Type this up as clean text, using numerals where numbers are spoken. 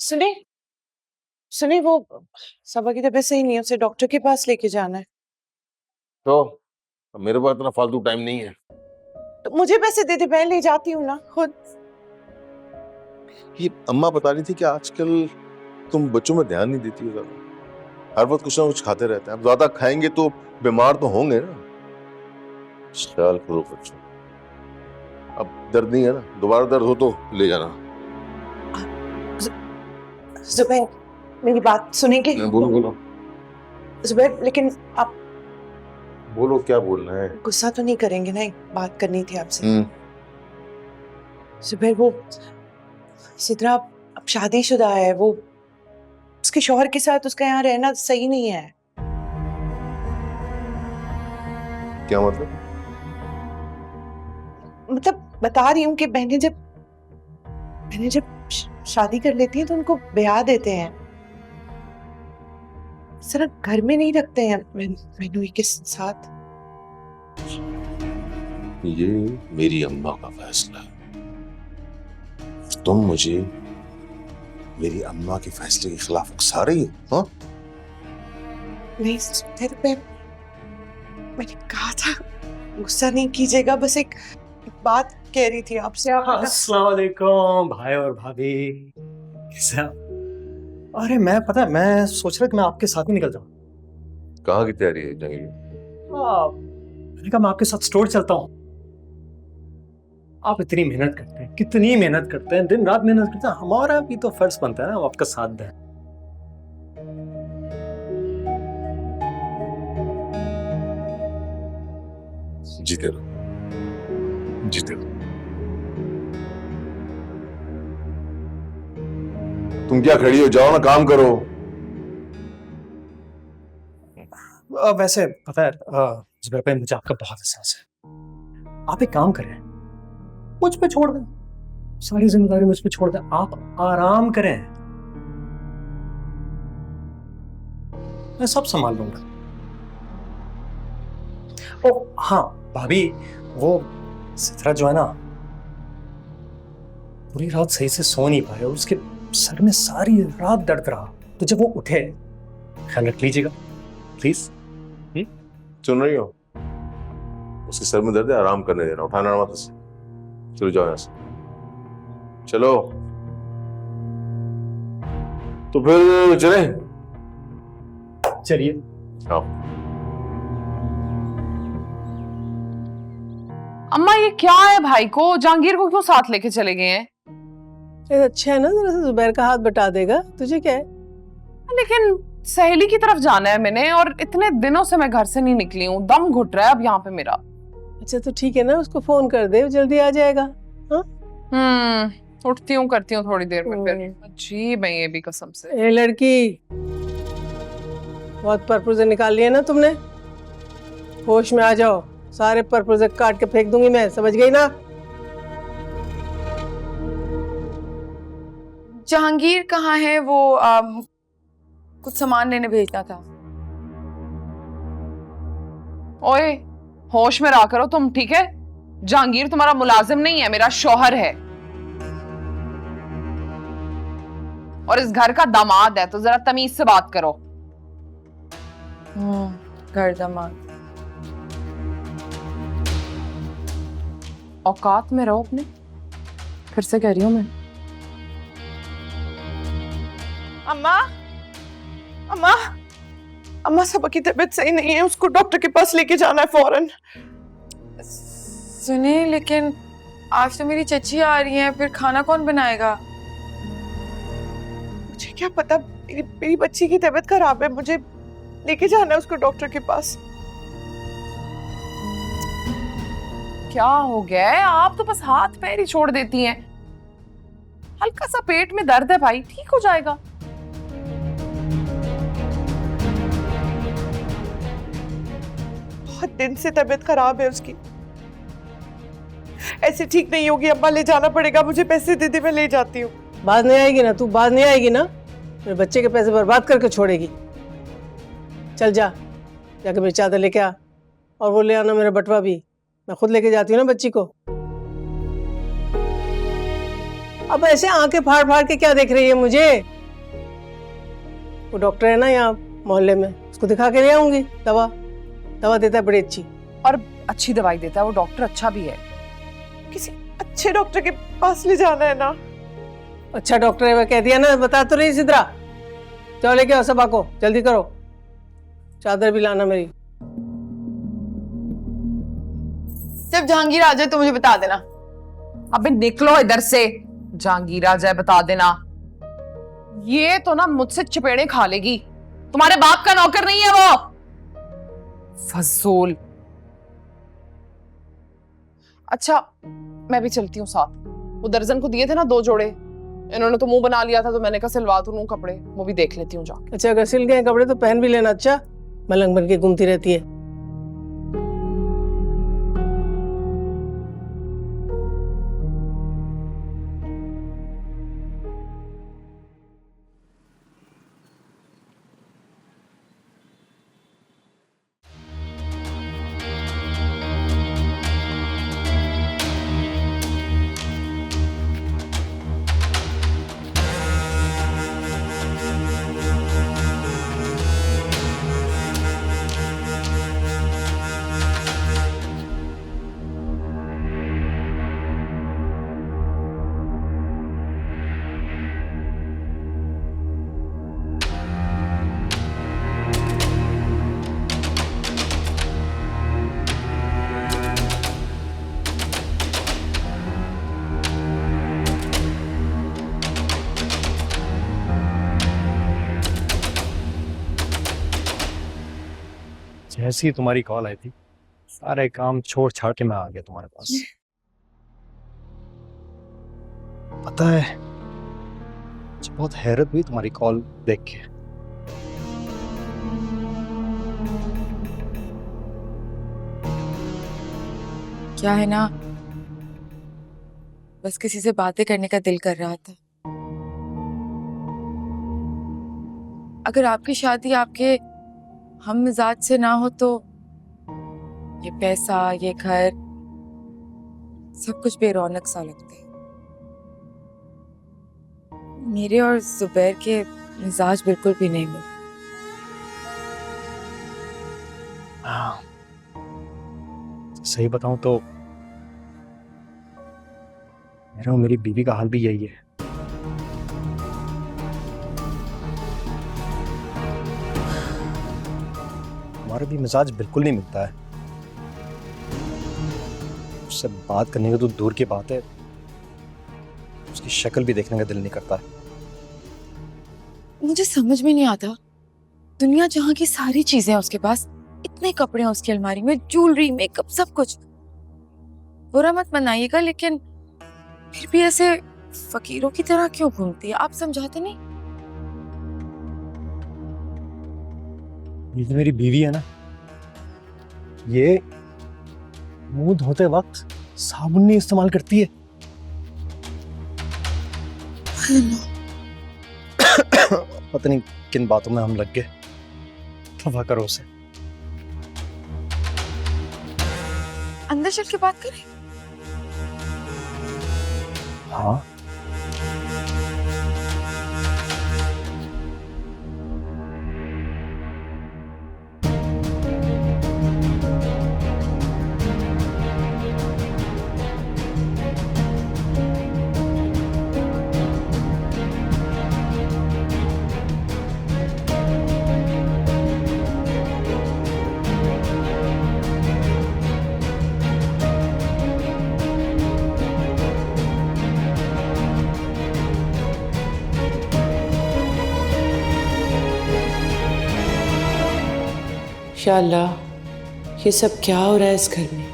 सुने सुने वो सबा की तबीयत सही नहीं है, उसे डॉक्टर के पास लेके जाना है। तो मेरे पास इतना फालतू टाइम नहीं है। तो मुझे पैसे दे दे, मैं ले जाती हूँ ना खुद। ये अम्मा बता रही थी कि आजकल तुम बच्चों में ध्यान नहीं देती हो ज्यादा, हर वक्त कुछ ना कुछ खाते रहते हैं। अब ज्यादा खाएंगे तो बीमार तो होंगे ना। ख्याल करो बच्चों। अब दर्द नहीं है ना, दोबारा दर्द हो तो ले जाना। जुबैर, मेरी बात सुनेंगे? बोलो बोलो जुबैर, लेकिन आप बोलो, क्या बोलना है? गुस्सा तो नहीं करेंगे ना? एक बात करनी थी आपसे। जुबैर, वो सिद्रा अब शादीशुदा है, वो उसके शौहर के साथ उसका यहाँ रहना सही नहीं है। क्या मतलब? मतलब बता रही हूँ कि बहनें जब शादी कर लेती हैं तो उनको ब्याह देते हैं, सिर्फ घर में नहीं रखते हैं मैनू के साथ। ये मेरी अम्मा का फैसला है। तुम मुझे मेरी अम्मा के फैसले के खिलाफ उकसा रही हो? हाँ? नहीं फिर मैंने कहा था गुस्सा नहीं कीजिएगा, बस एक बात कह रही थी आपसे। अस्सलाम वालेकुम भाई और भाभी, कैसे आप? अरे मैं पता है, मैं सोच रहा कि मैं आपके साथ ही निकल जाऊं। कहाँ की तैयारी है जंगली? मैंने कहा मैं आपके साथ स्टोर चलता हूँ। आप इतनी मेहनत करते हैं, कितनी मेहनत करते हैं, दिन रात मेहनत करते हैं, हमारा भी तो फर्ज बनता है ना हम आपका साथ दें। जीते रहो, जीते रहो। तुम क्या खड़ी हो, जाओ ना काम करो। वैसे पता है जुबैर भाई, मुझे आपका बहुत एहसास है। आप एक काम करें, मुझ पे छोड़ दें, सारी जिम्मेदारी मुझ पे छोड़ दें, आप आराम करें, मैं सब संभाल लूंगा। ओ हाँ भाभी, वो सित्रा जो है ना, पूरी रात सही से सो नहीं पाए और उसके सर में सारी रात दर्द रहा, तो जब वो उठे ख्याल रख लीजिएगा प्लीज। सुन रही हो? उसके सर में दर्द है, आराम करने देना, उठाना मत उसे। चलो जाओ यहाँ से, चलो। तो फिर चले? चलिए। आओ। अम्मा ये क्या है, भाई को जहांगीर को क्यों साथ लेके चले गए हैं? अच्छा है ना, जरा सा जुबैर का हाथ बटा देगा, तुझे क्या है? लेकिन सहेली की तरफ जाना है मैंने, और इतने दिनों से मैं घर से नहीं निकली हूँ, दम घुट रहा है अब यहाँ पे मेरा। अच्छा तो ठीक है ना, उसको फोन कर दे, जल्दी आ जाएगा। हाँ? उठती हूँ, करती हूँ थोड़ी देर में। फिर अजीब है ये भी कसम से। ए लड़की, बहुत परपुज़े निकाल लिए ना तुमने, होश में आ जाओ, सारे परपुज़े काट के फेंक दूंगी मैं, समझ गई ना? जहांगीर कहाँ है? वो कुछ सामान लेने भेजना था। ओए होश में रहा करो तुम, ठीक है? जहांगीर तुम्हारा मुलाजिम नहीं है, मेरा शौहर है और इस घर का दामाद है, तो जरा तमीज से बात करो। घर दामाद। औकात में रहो अपने, फिर से कह रही हूं मैं। अम्मा अम्मा अम्मा, सबा की तबीयत सही नहीं है, उसको डॉक्टर के पास लेके जाना है फौरन। सुनिए, लेकिन आज तो मेरी चची आ रही है, फिर खाना कौन बनाएगा? मुझे क्या पता, मेरी बच्ची की तबीयत खराब है, मुझे लेके जाना है उसको डॉक्टर के पास। क्या हो गया है? आप तो बस हाथ पैर ही छोड़ देती हैं। हल्का सा पेट में दर्द है भाई, ठीक हो जाएगा। बहुत दिन से तबीयत खराब है उसकी, ऐसे ठीक नहीं होगी अम्मा, ले जाना पड़ेगा, मुझे पैसे दे दे, मैं ले जाती हूँ। बात नहीं आएगी ना, तू बात नहीं आएगी ना, मेरे बच्चे के पैसे बर्बाद करके छोड़ेगी। चल जा, जाके मेरी चादर लेके आ, और वो ले आना मेरा बटवा भी, मैं खुद लेके जाती हूँ ना बच्ची को। अब ऐसे आंखें फाड़ फाड़ के क्या देख रही है मुझे? वो डॉक्टर है ना यहाँ मोहल्ले में, उसको दिखा के ले आऊंगी। दवा दवा देता है बड़ी अच्छी। और अच्छी दवाई देता है वो डॉक्टर, अच्छा भी है। किसी अच्छे डॉक्टर के पास ले जाना है ना। अच्छा डॉक्टर है, मैं कह दिया ना, बता तो रही सिद्रा। जाओ लेके आओ सबा को, जल्दी करो। चादर भी लाना मेरी। जब जहांगीर आ जाए तो मुझे बता देना। अबे निकलो इधर से, जहांगीर आ जाए बता देना। ये तो ना मुझसे चपेड़े खा लेगी। तुम्हारे बाप का नौकर नहीं है वो, फजूल। अच्छा मैं भी चलती हूँ साथ। वो दर्जन को दिए थे ना 2 जोड़े, इन्होंने तो मुंह बना लिया था, तो मैंने कहा सिलवा दूं कपड़े, वो भी देख लेती हूँ जाके। अच्छा अगर सिल गए कपड़े तो पहन भी लेना। अच्छा मलंग बन के घूमती रहती है। जैसी तुम्हारी कॉल आई थी, सारे काम छोड़ छाड़ के मैं आ गया तुम्हारे पास। पता है मुझे बहुत हैरत हुई तुम्हारी कॉल देख के। क्या है ना, बस किसी से बातें करने का दिल कर रहा था। अगर आपकी शादी आपके हम मिजाज से ना हो तो ये पैसा, ये घर, सब कुछ बेरौनक सा लगता है। मेरे और जुबैर के मिजाज बिल्कुल भी नहीं मिलते। हाँ, सही बताऊं तो मेरा और मेरी बीवी का हाल भी यही है। हमारा भी मिजाज बिल्कुल नहीं मिलता है। उससे बात करने का तो दूर की बात है, उसकी शक्ल भी देखने का दिल नहीं करता है। मुझे समझ में नहीं आता, दुनिया जहाँ की सारी चीजें हैं उसके पास, इतने कपड़े हैं उसकी अलमारी में, ज्वेलरी, मेकअप, सब कुछ। बुरा मत मनाइएगा, लेकिन फिर भी ऐसे फकीरों की तरह क्यों घूमती है? आप समझाते नहीं। ये जो मेरी बीवी है ना, ये मुंह धोते वक्त साबुन नहीं इस्तेमाल करती है। पता नहीं किन बातों में हम लग गए। तौबा करो उसे। अंदर चल के बात करें। हाँ या अल्लाह, ये सब क्या हो रहा है इस घर में?